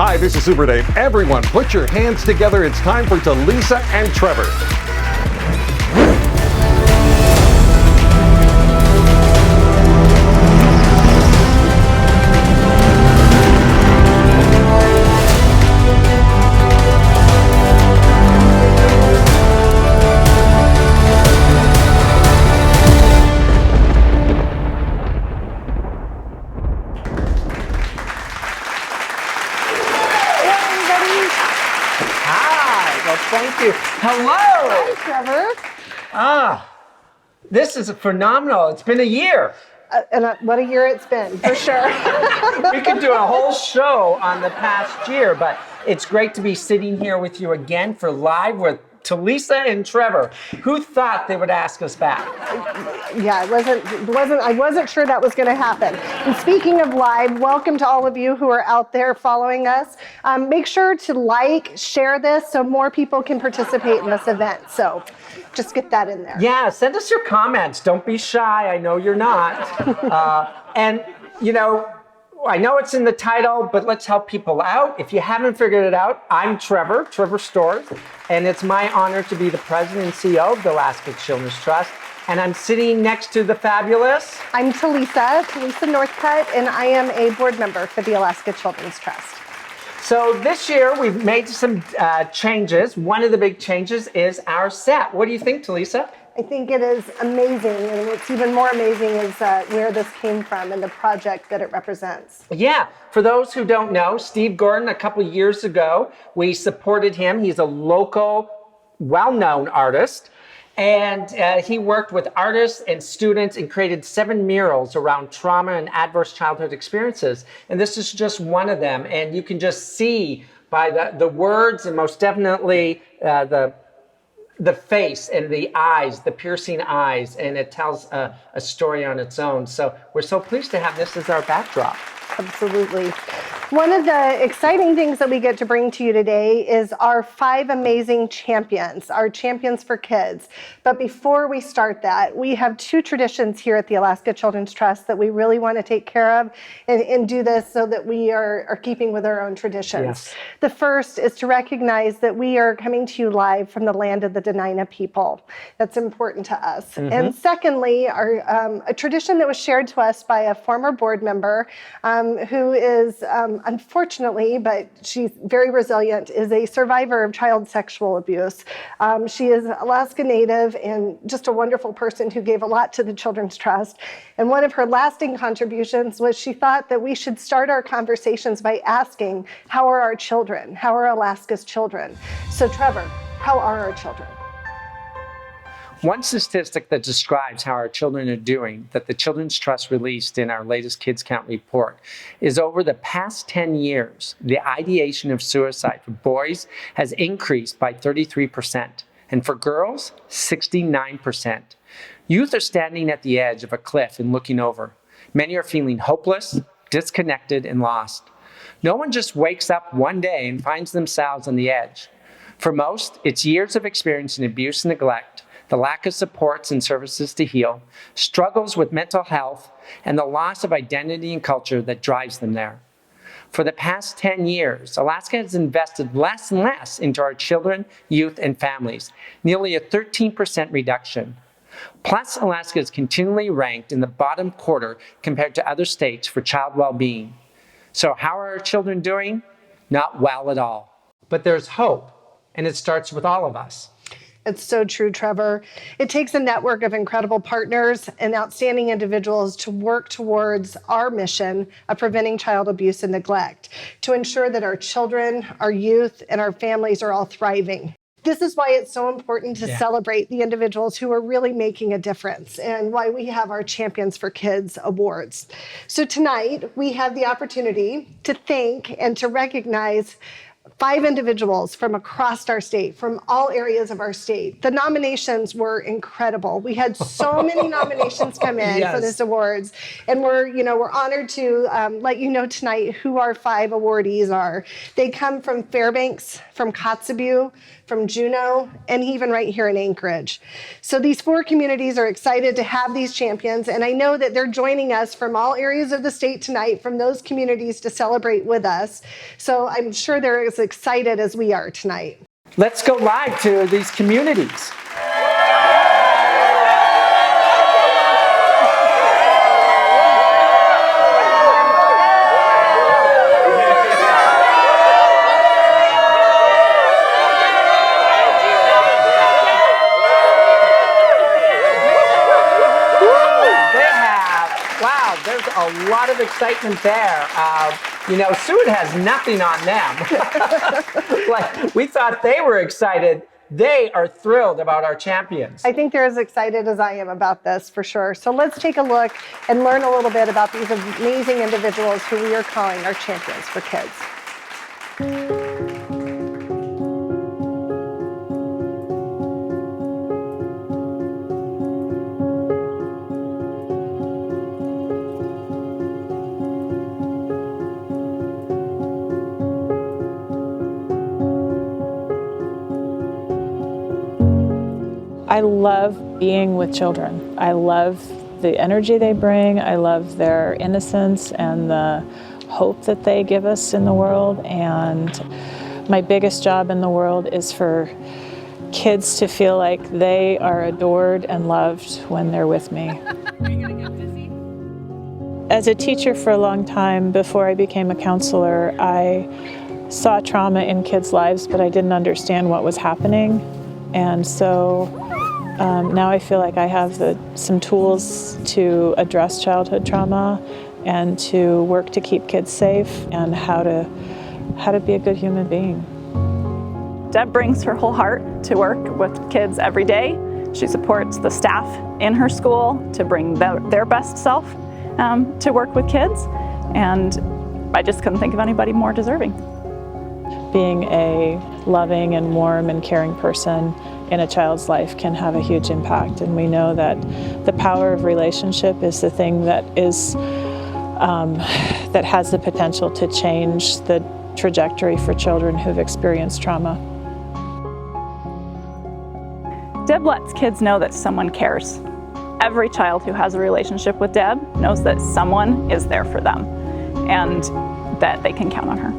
Hi, this is Super Dave. Everyone, put your hands together. It's time for Talisa and Trevor. Thank you. Hello. Hi, Trevor. This is phenomenal. It's been a year. What a year it's been, for sure. We could do a whole show on the past year, but it's great to be sitting here with you again for Live with Talisa and Trevor. Who thought they would ask us back? Yeah, I wasn't sure that was going to happen. And speaking of live, welcome to all of you who are out there following us. Make sure to share this so more people can participate in this event. So just get that in there. Yeah, send us your comments. Don't be shy. I know you're not. And, you know, I know it's in the title, but let's help people out. If you haven't figured it out, I'm Trevor Storrs, and it's my honor to be the president and CEO of the Alaska Children's Trust. And I'm sitting next to the fabulous... I'm Talisa Northcutt, and I am a board member for the Alaska Children's Trust. So this year we've made some changes. One of the big changes is our set. What do you think, Talisa? I think it is amazing, and what's even more amazing is where this came from and the project that it represents. Yeah, for those who don't know, Steve Gordon, a couple of years ago, we supported him. He's a local, well-known artist, and he worked with artists and students and created 7 murals around trauma and adverse childhood experiences. And this is just one of them, and you can just see by the words and most definitely the face and the eyes, the piercing eyes, and it tells a story on its own. So we're so pleased to have this as our backdrop. Absolutely. One of the exciting things that we get to bring to you today is our 5 amazing champions, our champions for kids. But before we start that, we have 2 traditions here at the Alaska Children's Trust that we really want to take care of and do this so that we are keeping with our own traditions. Yes. The first is to recognize that we are coming to you live from the land of the Dena'ina people. That's important to us. Mm-hmm. And secondly, a tradition that was shared to us by a former board member who is unfortunately, but she's very resilient, is a survivor of child sexual abuse. She is Alaska Native and just a wonderful person who gave a lot to the Children's Trust. And one of her lasting contributions was she thought that we should start our conversations by asking, how are our children? How are Alaska's children? So Trevor, how are our children? One statistic that describes how our children are doing that the Children's Trust released in our latest Kids Count report is over the past 10 years, the ideation of suicide for boys has increased by 33%, and for girls, 69%. Youth are standing at the edge of a cliff and looking over. Many are feeling hopeless, disconnected, and lost. No one just wakes up one day and finds themselves on the edge. For most, it's years of experience in abuse and neglect, the lack of supports and services to heal, struggles with mental health, and the loss of identity and culture that drives them there. For the past 10 years, Alaska has invested less and less into our children, youth, and families, nearly a 13% reduction. Plus, Alaska is continually ranked in the bottom quarter compared to other states for child well-being. So how are our children doing? Not well at all. But there's hope, and it starts with all of us. It's so true, Trevor. It takes a network of incredible partners and outstanding individuals to work towards our mission of preventing child abuse and neglect, to ensure that our children, our youth, and our families are all thriving. This is why it's so important to celebrate the individuals who are really making a difference and why we have our Champions for Kids awards. So tonight, we have the opportunity to thank and to recognize 5 individuals from across our state, from all areas of our state. The nominations were incredible. We had so many nominations come in for this awards, and we're honored to let you know tonight who our 5 awardees are. They come from Fairbanks, from Kotzebue, from Juneau, and even right here in Anchorage. So these 4 communities are excited to have these champions, and I know that they're joining us from all areas of the state tonight, from those communities to celebrate with us. So I'm sure they're as excited as we are tonight. Let's go live to these communities. There's a lot of excitement there. Seward has nothing on them. Like, we thought they were excited. They are thrilled about our champions. I think they're as excited as I am about this, for sure. So let's take a look and learn a little bit about these amazing individuals who we are calling our champions for kids. I love being with children. I love the energy they bring. I love their innocence and the hope that they give us in the world. And my biggest job in the world is for kids to feel like they are adored and loved when they're with me. Are you gonna get busy? As a teacher for a long time, before I became a counselor, I saw trauma in kids' lives, but I didn't understand what was happening. And so now I feel like I have some tools to address childhood trauma and to work to keep kids safe and how to be a good human being. Deb brings her whole heart to work with kids every day. She supports the staff in her school to bring their best self to work with kids, and I just couldn't think of anybody more deserving. Being a loving and warm and caring person in a child's life can have a huge impact, and we know that the power of relationship is the thing that has the potential to change the trajectory for children who've experienced trauma. Deb lets kids know that someone cares. Every child who has a relationship with Deb knows that someone is there for them and that they can count on her.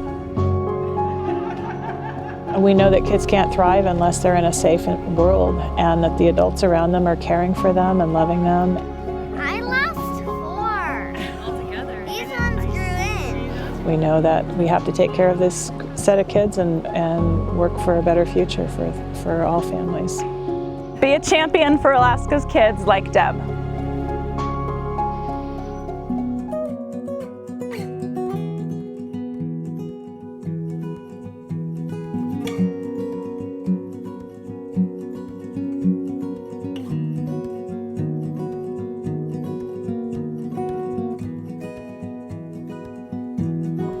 We know that kids can't thrive unless they're in a safe world and that the adults around them are caring for them and loving them. I lost 4 altogether. These ones grew in. We know that we have to take care of this set of kids and work for a better future for all families. Be a champion for Alaska's kids like Deb.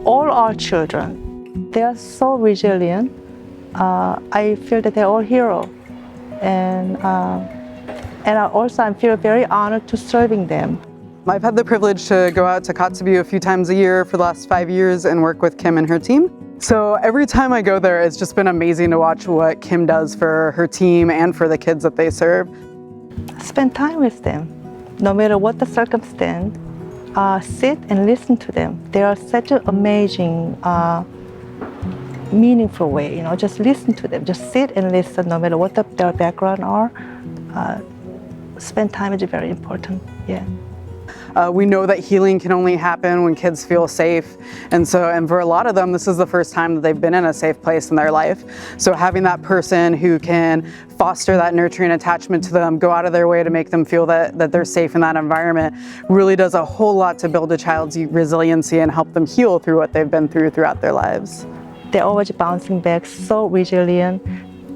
All our children, they are so resilient. I feel that they're all heroes. And I feel very honored to serving them. I've had the privilege to go out to Kotzebue a few times a year for the last 5 years and work with Kim and her team. So every time I go there, it's just been amazing to watch what Kim does for her team and for the kids that they serve. Spend time with them, no matter what the circumstance. Sit and listen to them. They are such an amazing, meaningful way. Just listen to them. Just sit and listen, no matter what their background are. Spend time is very important. Yeah. We know that healing can only happen when kids feel safe. And for a lot of them, this is the first time that they've been in a safe place in their life. So having that person who can foster that nurturing attachment to them, go out of their way to make them feel that they're safe in that environment, really does a whole lot to build a child's resiliency and help them heal through what they've been through throughout their lives. They're always bouncing back, so resilient.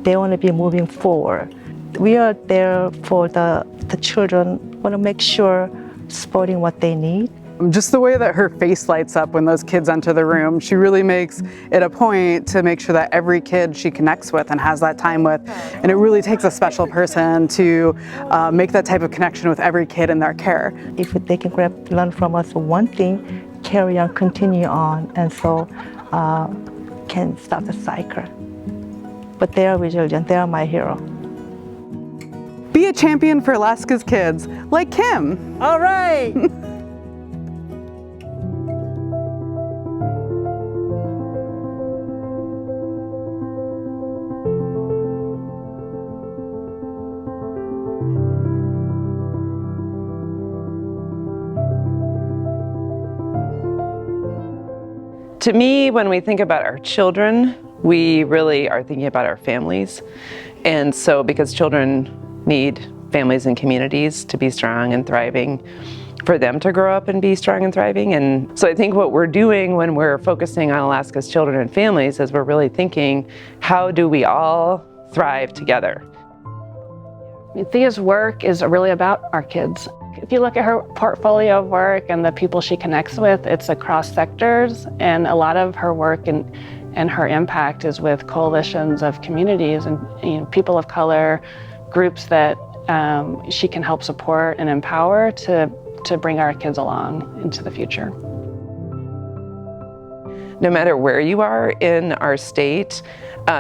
They want to be moving forward. We are there for the children, want to make sure supporting what they need Just the way that her face lights up when those kids enter the room, she really makes it a point to make sure that every kid she connects with and has that time with, and it really takes a special person to make that type of connection with every kid in their care. If they can learn from us one thing, carry on, continue on, and so can start the cycle. But they are resilient, they are my hero. Be a champion for Alaska's kids, like Kim. All right. To me, when we think about our children, we really are thinking about our families. And so because children need families and communities to be strong and thriving, for them to grow up and be strong and thriving. And so I think what we're doing when we're focusing on Alaska's children and families is we're really thinking, how do we all thrive together? Thea's work is really about our kids. If you look at her portfolio of work and the people she connects with, it's across sectors, and a lot of her work and her impact is with coalitions of communities and people of color, groups that she can help support and empower to bring our kids along into the future. No matter where you are in our state,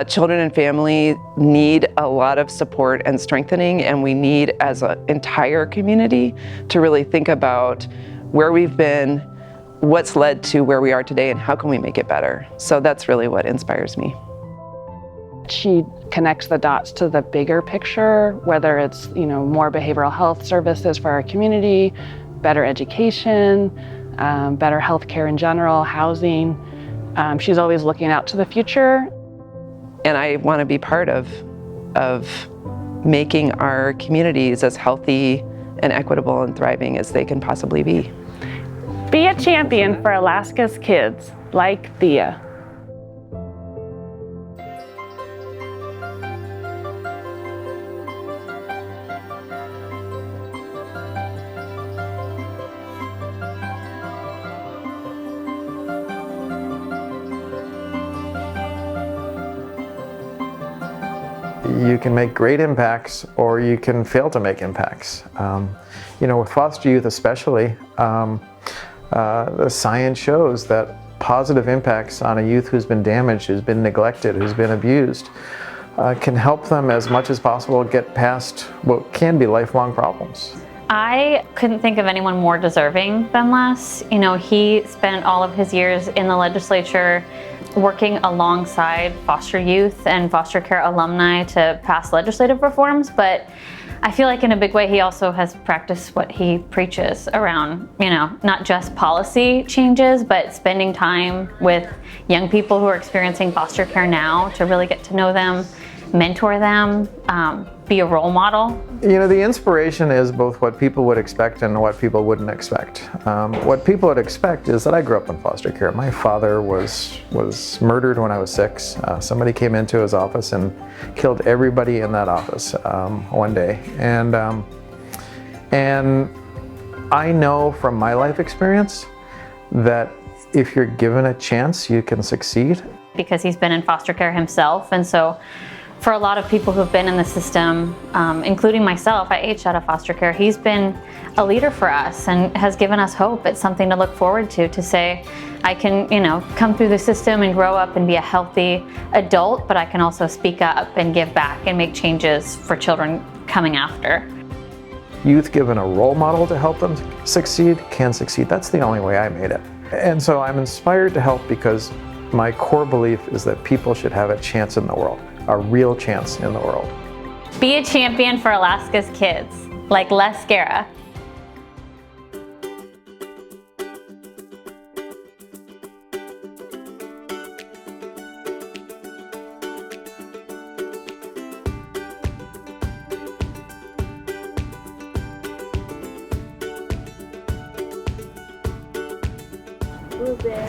children and family need a lot of support and strengthening, and we need, as an entire community, to really think about where we've been, what's led to where we are today, and how can we make it better. So that's really what inspires me. She connects the dots to the bigger picture, whether it's more behavioral health services for our community, better education, better health care in general, housing. She's always looking out to the future. And I want to be part of making our communities as healthy and equitable and thriving as they can possibly be. Be a champion for Alaska's kids, like Thea. You can make great impacts, or you can fail to make impacts. With foster youth especially, the science shows that positive impacts on a youth who's been damaged, who's been neglected, who's been abused, can help them as much as possible get past what can be lifelong problems. I couldn't think of anyone more deserving than Les. He spent all of his years in the legislature working alongside foster youth and foster care alumni to pass legislative reforms, but I feel like in a big way he also has practiced what he preaches around, not just policy changes, but spending time with young people who are experiencing foster care now to really get to know them, mentor them, be a role model. The inspiration is both what people would expect and what people wouldn't expect. What people would expect is that I grew up in foster care. My father was murdered when I was 6. Somebody came into his office and killed everybody in that office one day. And I know from my life experience that if you're given a chance, you can succeed. Because he's been in foster care himself, and so for a lot of people who've been in the system, including myself, I aged out of foster care, he's been a leader for us and has given us hope. It's something to look forward to say, I can, come through the system and grow up and be a healthy adult, but I can also speak up and give back and make changes for children coming after. Youth given a role model to help them succeed can succeed. That's the only way I made it. And so I'm inspired to help because my core belief is that people should have a chance in the world. A real chance in the world. Be a champion for Alaska's kids, like Les Guerra.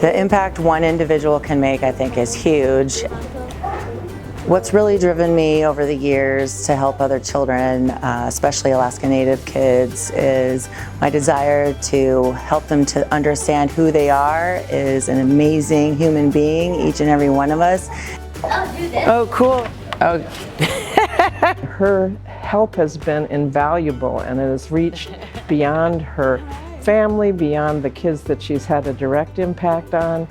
The impact one individual can make, I think, is huge. What's really driven me over the years to help other children, especially Alaska Native kids, is my desire to help them to understand who they are as an amazing human being, each and every one of us. Oh, cool. Oh. Her help has been invaluable, and it has reached beyond her family, beyond the kids that she's had a direct impact on.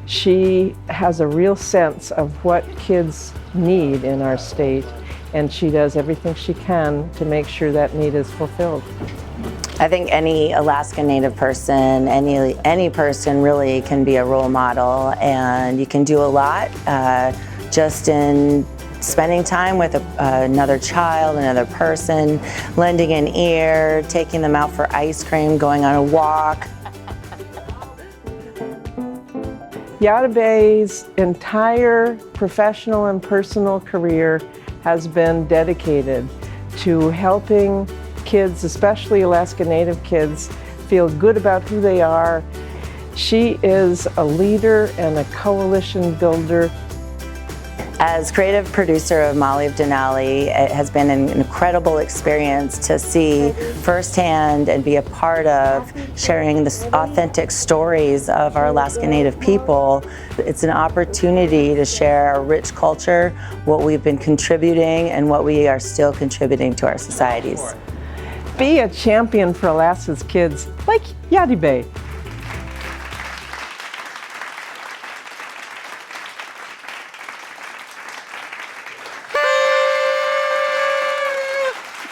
She has a real sense of what kids need in our state, and she does everything she can to make sure that need is fulfilled. I think any Alaska Native person, any person really can be a role model, and you can do a lot just in spending time with another child, another person, lending an ear, taking them out for ice cream, going on a walk. Yadabe's entire professional and personal career has been dedicated to helping kids, especially Alaska Native kids, feel good about who they are. She is a leader and a coalition builder. As creative producer of Molly of Denali, it has been an incredible experience to see firsthand and be a part of sharing the authentic stories of our Alaska Native people. It's an opportunity to share our rich culture, what we've been contributing, and what we are still contributing to our societies. Be a champion for Alaska's kids like Yadabe.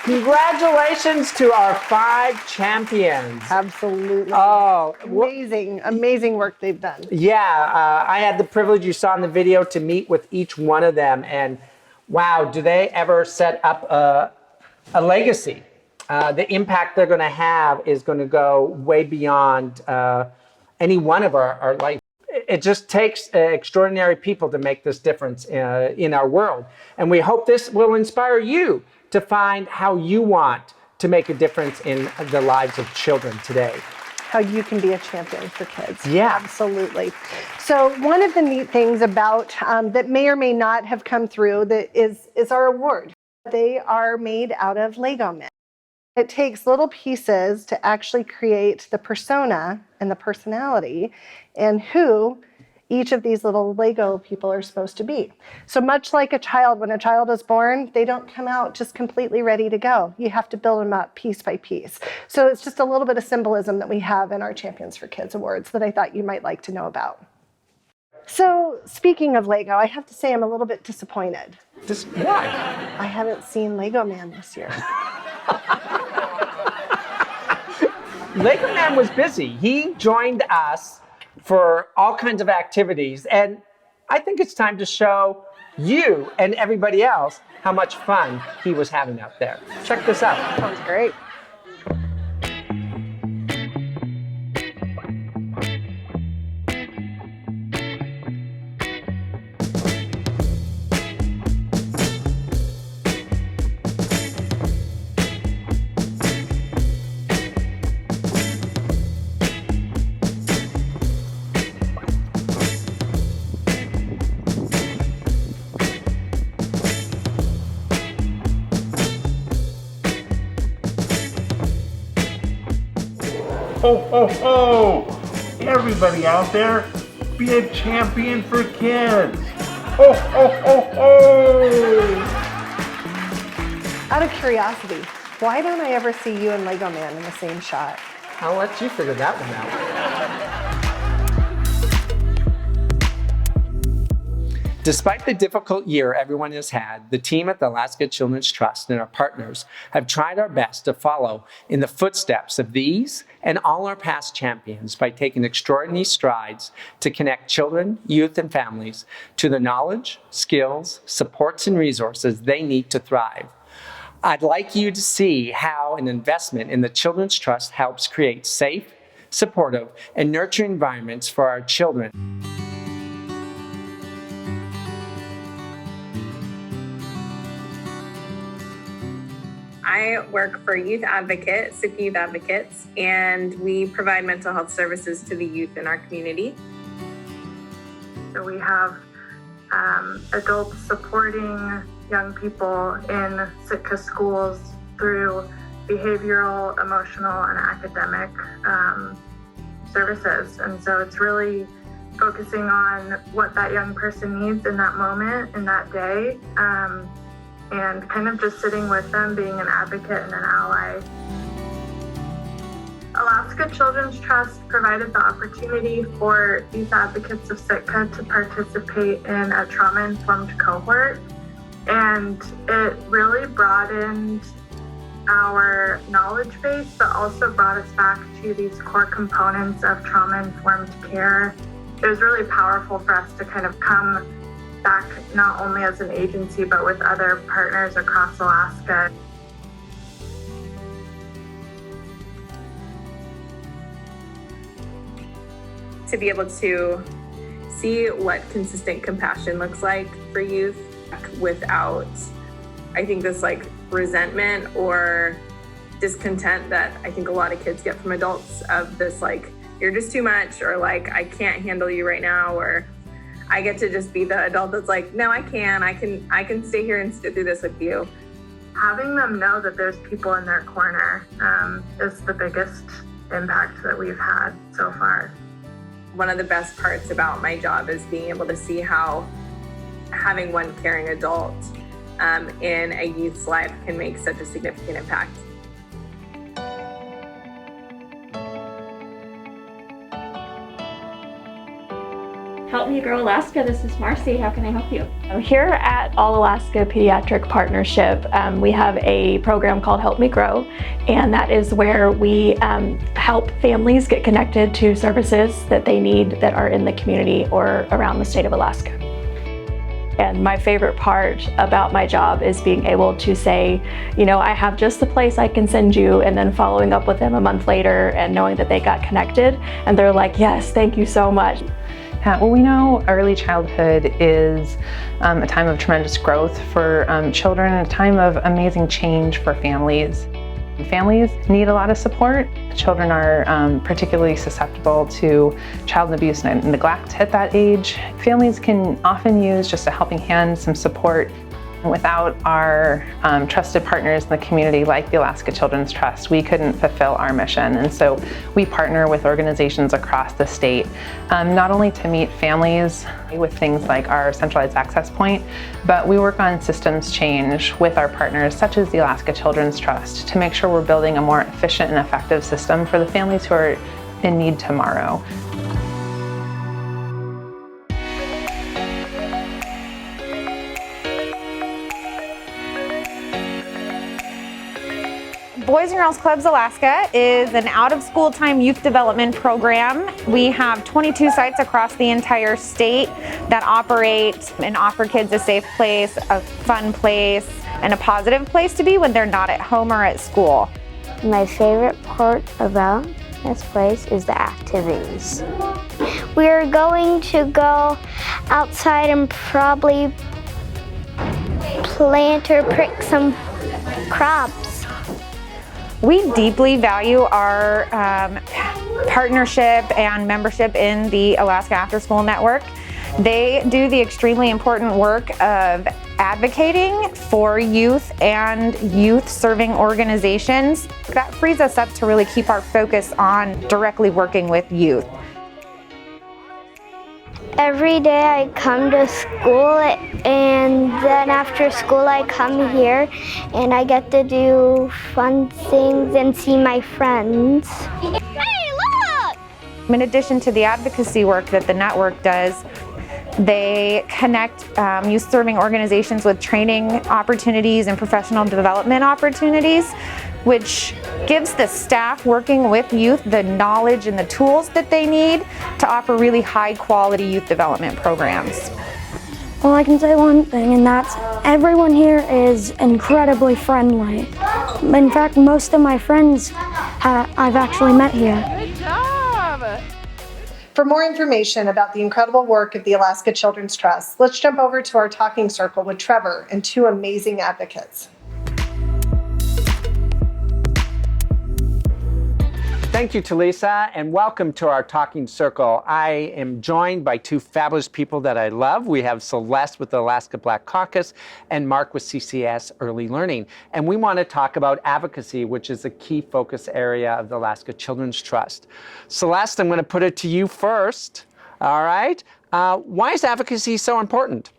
Congratulations to our 5 champions. Absolutely. Oh, amazing work they've done. Yeah, I had the privilege, you saw in the video, to meet with each one of them, and wow, do they ever set up a legacy. The impact they're going to have is going to go way beyond any one of our life. It just takes extraordinary people to make this difference in our world, and we hope this will inspire you to find how you want to make a difference in the lives of children today. How you can be a champion for kids. Yeah. Absolutely. So one of the neat things about that may or may not have come through that is our award. They are made out of Lego men. It takes little pieces to actually create the persona and the personality and who each of these little Lego people are supposed to be. So much like a child, when a child is born, they don't come out just completely ready to go. You have to build them up piece by piece. So it's just a little bit of symbolism that we have in our Champions for Kids Awards that I thought you might like to know about. So speaking of Lego, I have to say I'm a little bit disappointed. Why? I haven't seen Lego Man this year. Lego Man was busy. He joined us for all kinds of activities, and I think it's time to show you and everybody else how much fun he was having out there. Check this out. Sounds great. Ho, ho, ho! Everybody out there, be a champion for kids! Ho, ho, ho, ho! Out of curiosity, why don't I ever see you and Lego Man in the same shot? I'll let you figure that one out. Despite the difficult year everyone has had, the team at the Alaska Children's Trust and our partners have tried our best to follow in the footsteps of these and all our past champions by taking extraordinary strides to connect children, youth, and families to the knowledge, skills, supports, and resources they need to thrive. I'd like you to see how an investment in the Children's Trust helps create safe, supportive, and nurturing environments for our children. I work for Youth Advocate, Sitka Youth Advocates, and we provide mental health services to the youth in our community. So we have adults supporting young people in Sitka schools through behavioral, emotional, and academic services. And so it's really focusing on what that young person needs in that moment, in that day, and kind of just sitting with them, being an advocate and an ally. Alaska Children's Trust provided the opportunity for Youth Advocates of Sitka to participate in a trauma-informed cohort, and it really broadened our knowledge base, but also brought us back to these core components of trauma-informed care. It was really powerful for us to kind of come back not only as an agency, but with other partners across Alaska. To be able to see what consistent compassion looks like for youth without, I think, this like resentment or discontent that I think a lot of kids get from adults of this like, you're just too much, or like, I can't handle you right now, or I get to just be the adult that's like, no, I can stay here and sit through this with you. Having them know that there's people in their corner is the biggest impact that we've had so far. One of the best parts about my job is being able to see how having one caring adult in a youth's life can make such a significant impact. Help Me Grow Alaska, this is Marcy. How can I help you? Here at All Alaska Pediatric Partnership, we have a program called Help Me Grow, and that is where we help families get connected to services that they need that are in the community or around the state of Alaska. And my favorite part about my job is being able to say, you know, I have just the place I can send you, and then following up with them a month later and knowing that they got connected and they're like, yes, thank you so much. Well, we know early childhood is a time of tremendous growth for children, a time of amazing change for families. Families need a lot of support. Children are particularly susceptible to child abuse and neglect at that age. Families can often use just a helping hand, some support. Without our trusted partners in the community like the Alaska Children's Trust, we couldn't fulfill our mission. And so we partner with organizations across the state, not only to meet families with things like our centralized access point, but we work on systems change with our partners, such as the Alaska Children's Trust, to make sure we're building a more efficient and effective system for the families who are in need tomorrow. Boys and Girls Clubs Alaska is an out-of-school time youth development program. We have 22 sites across the entire state that operate and offer kids a safe place, a fun place, and a positive place to be when they're not at home or at school. My favorite part about this place is the activities. We're going to go outside and probably plant or prick some crops. We deeply value our partnership and membership in the Alaska After School Network. They do the extremely important work of advocating for youth and youth-serving organizations. That frees us up to really keep our focus on directly working with youth. Every day I come to school, and then after school I come here and I get to do fun things and see my friends. Hey, look! In addition to the advocacy work that the network does, they connect youth-serving organizations with training opportunities and professional development opportunities, which gives the staff working with youth the knowledge and the tools that they need to offer really high-quality youth development programs. Well, I can say one thing, and that's everyone here is incredibly friendly. In fact, most of my friends I've actually met here. Good job! For more information about the incredible work of the Alaska Children's Trust, let's jump over to our talking circle with Trevor and two amazing advocates. Thank you, Talisa, and welcome to our Talking Circle. I am joined by two fabulous people that I love. We have Celeste with the Alaska Black Caucus and Mark with CCS Early Learning. And we want to talk about advocacy, which is a key focus area of the Alaska Children's Trust. Celeste, I'm going to put it to you first. All right. Why is advocacy so important?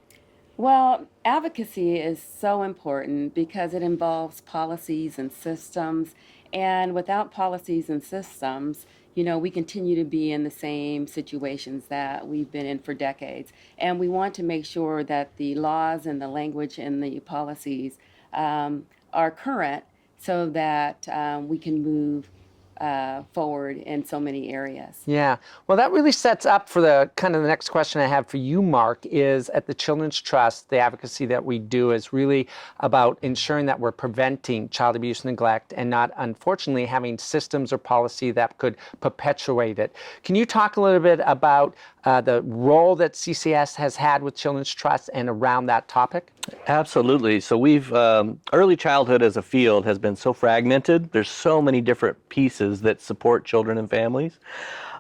Well, advocacy is so important because it involves policies and systems. And without policies and systems, we continue to be in the same situations that we've been in for decades. And we want to make sure that the laws and the language and the policies are current so that we can move forward in so many areas. Yeah, well, that really sets up for the kind of the next question I have for you, Mark, is at the Children's Trust, the advocacy that we do is really about ensuring that we're preventing child abuse and neglect and not, unfortunately, having systems or policy that could perpetuate it. Can you talk a little bit about the role that CCS has had with Children's Trust and around that topic? Absolutely. So we've, early childhood as a field has been so fragmented. There's so many different pieces that support children and families.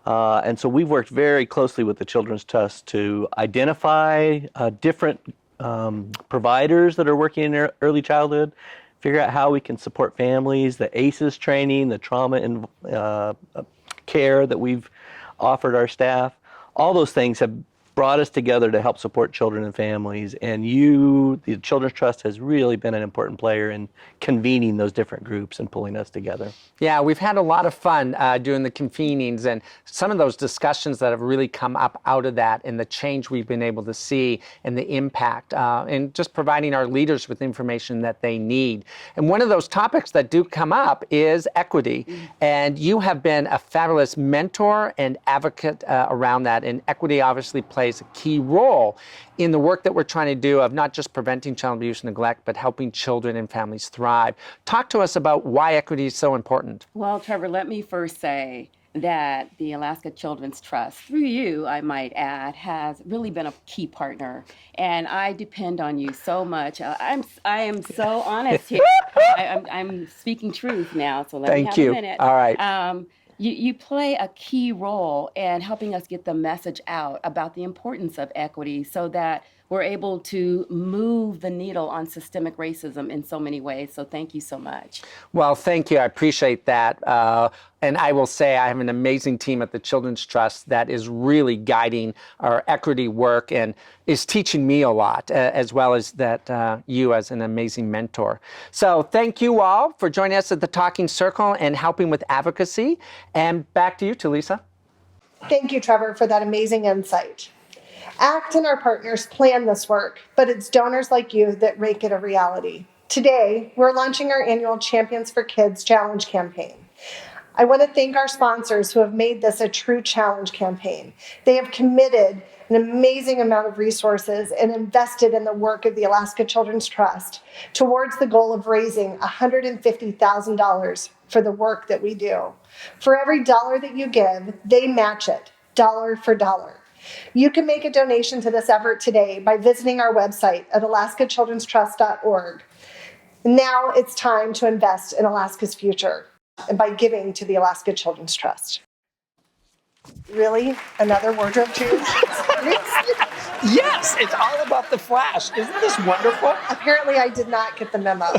And so we've worked very closely with the Children's Trust to identify different providers that are working in early childhood, figure out how we can support families, the ACEs training, the trauma and care that we've offered our staff. All those things have brought us together to help support children and families. And the Children's Trust has really been an important player in convening those different groups and pulling us together. Yeah, we've had a lot of fun doing the convenings and some of those discussions that have really come up out of that and the change we've been able to see and the impact and just providing our leaders with information that they need. And one of those topics that do come up is equity. And you have been a fabulous mentor and advocate around that. And equity obviously plays a key role in the work that we're trying to do of not just preventing child abuse and neglect, but helping children and families thrive. Talk to us about why equity is so important. Well, Trevor, let me first say that the Alaska Children's Trust, through you, I might add, has really been a key partner. And I depend on you so much. I am so honest here. I'm speaking truth now, so let me have a minute. All right. You play a key role in helping us get the message out about the importance of equity so that we're able to move the needle on systemic racism in so many ways. So thank you so much. Well, thank you. I appreciate that. And I will say I have an amazing team at the Children's Trust that is really guiding our equity work and is teaching me a lot, as well as that you as an amazing mentor. So thank you all for joining us at the Talking Circle and helping with advocacy. And back to you, Talisa. Thank you, Trevor, for that amazing insight. ACT and our partners plan this work, but it's donors like you that make it a reality. Today, we're launching our annual Champions for Kids Challenge campaign. I want to thank our sponsors who have made this a true challenge campaign. They have committed an amazing amount of resources and invested in the work of the Alaska Children's Trust towards the goal of raising $150,000 for the work that we do. For every dollar that you give, they match it, dollar for dollar. You can make a donation to this effort today by visiting our website at alaskachildrenstrust.org. Now it's time to invest in Alaska's future by giving to the Alaska Children's Trust. Really? Another wardrobe change? Yes, it's all about the flash. Isn't this wonderful? Apparently I did not get the memo.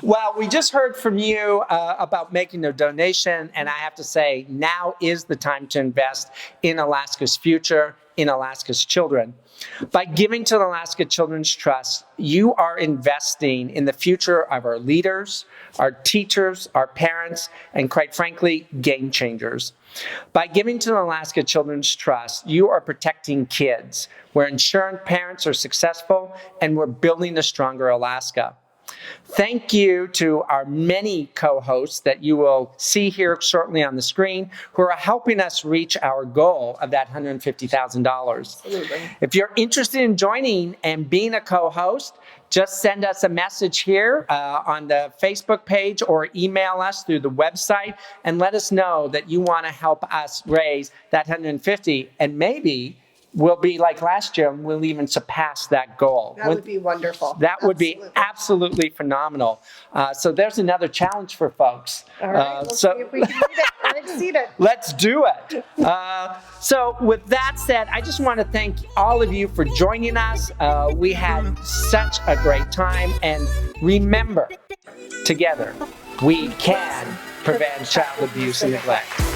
Well, we just heard from you about making a donation, and I have to say, now is the time to invest in Alaska's future, in Alaska's children. By giving to the Alaska Children's Trust, you are investing in the future of our leaders, our teachers, our parents, and quite frankly, game changers. By giving to the Alaska Children's Trust, you are protecting kids. We're ensuring parents are successful, and we're building a stronger Alaska. Thank you to our many co-hosts that you will see here shortly on the screen who are helping us reach our goal of that $150,000. Absolutely. If you're interested in joining and being a co-host, just send us a message here on the Facebook page or email us through the website and let us know that you want to help us raise that $150,000 and maybe we'll be like last year, and we'll even surpass that goal. That would be wonderful. That would be absolutely phenomenal. So there's another challenge for folks. All right, let's see if we can meet it or exceed it. Let's do it. So with that said, I just want to thank all of you for joining us. We had such a great time. And remember, together, we can prevent child abuse and neglect.